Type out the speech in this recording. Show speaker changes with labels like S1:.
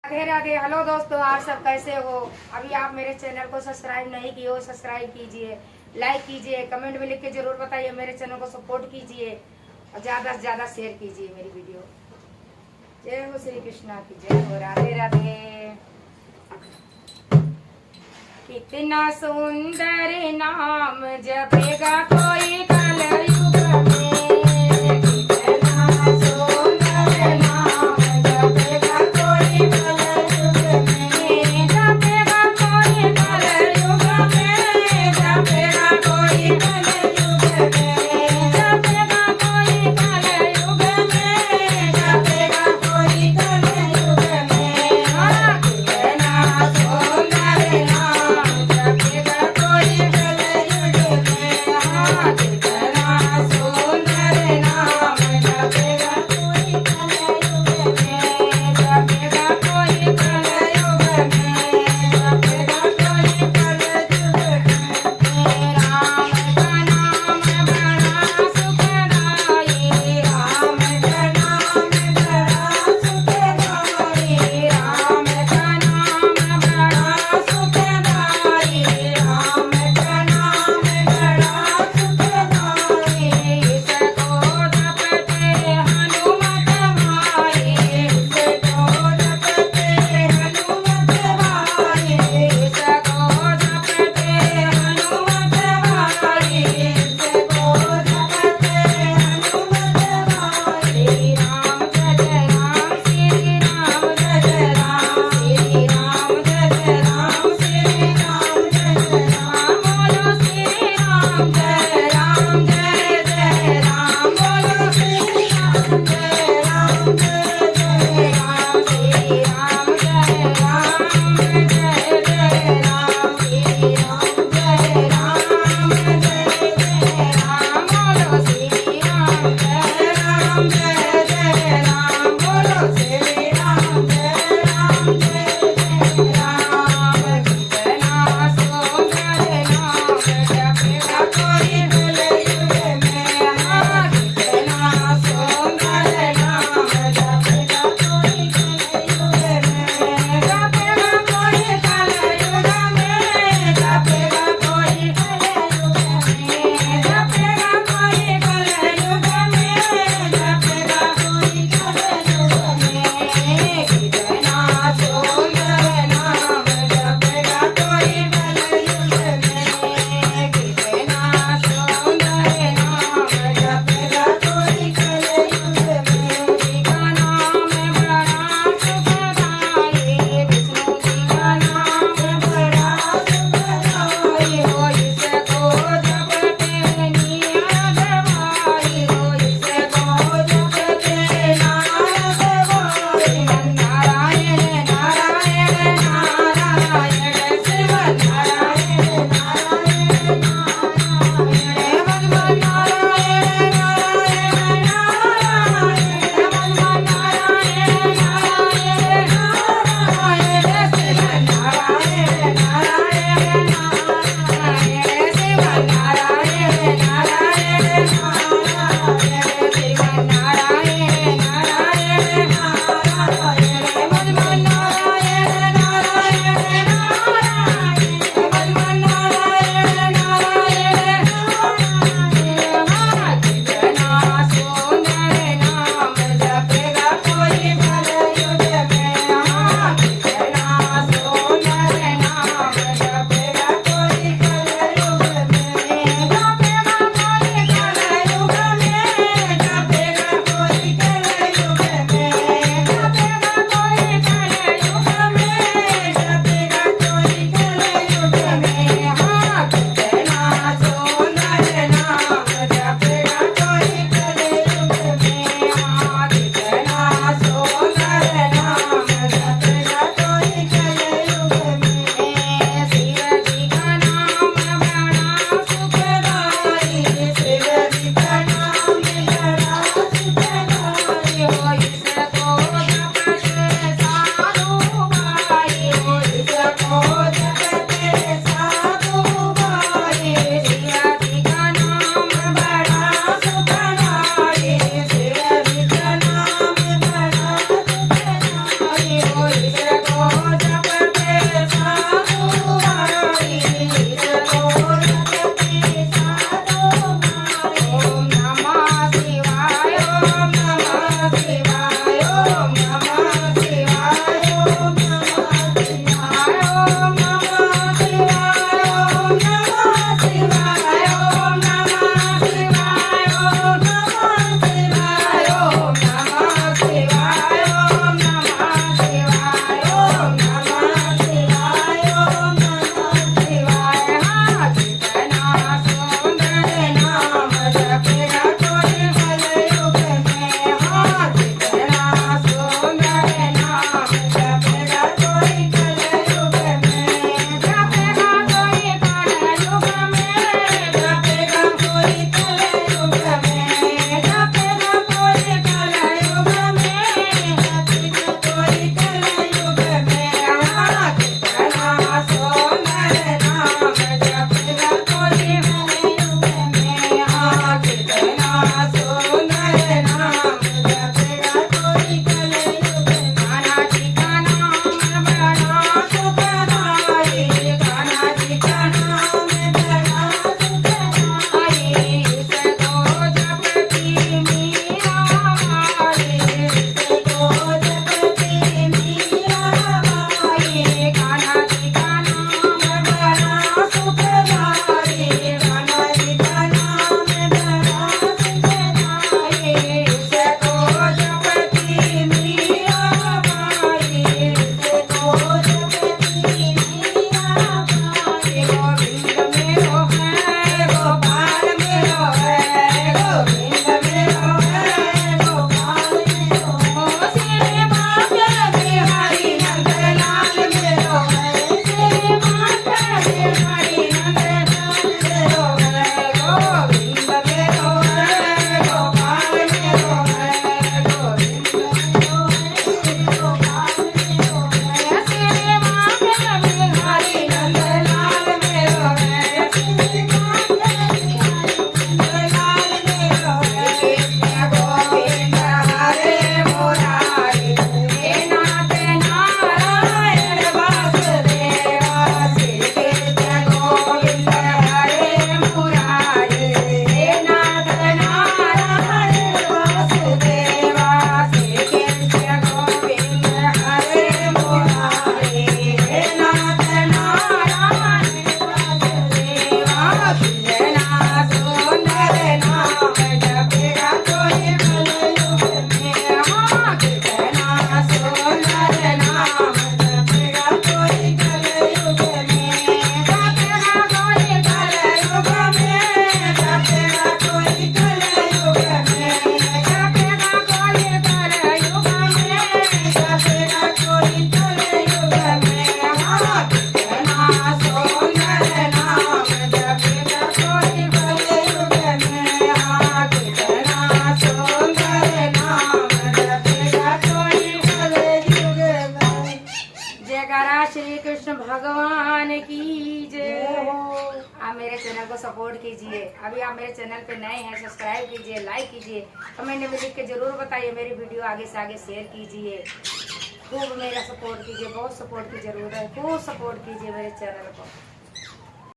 S1: Radhe Radhe. Hello दोस्तों, आप सब कैसे हो? अभी आप मेरे चैनल को सब्सक्राइब नहीं किए हो, सब्सक्राइब कीजिए, लाइक कीजिए, कमेंट में लिख के जरूर बताइए, मेरे चैनल को सपोर्ट कीजिए और ज़्यादा से ज़्यादा शेयर कीजिए मेरी वीडियो। जय हो श्री कृष्णा की जय हो। राधे राधे। कितना सुंदर नाम जपेगा कोई कलयुग में, कितना सुंदर नाम जपेगा कोई कलयुग में, जपेगा कोई कलयुग में, जपेगा कोई कलयुग में, जपेगा कोई कलयुग में, जपेगा कोई कलयुग में। हाँ, कितना सुंदर नाम जपेगा कोई कलयुग में। हाँ, आप मेरे चैनल को सपोर्ट कीजिए। अभी आप मेरे चैनल पे नए हैं, सब्सक्राइब कीजिए, लाइक कीजिए, कमेंट में लिख के ज़रूर बताइए। मेरी वीडियो आगे से आगे शेयर कीजिए, खूब मेरा सपोर्ट कीजिए। बहुत सपोर्ट की ज़रूरत है, खूब सपोर्ट कीजिए मेरे चैनल को।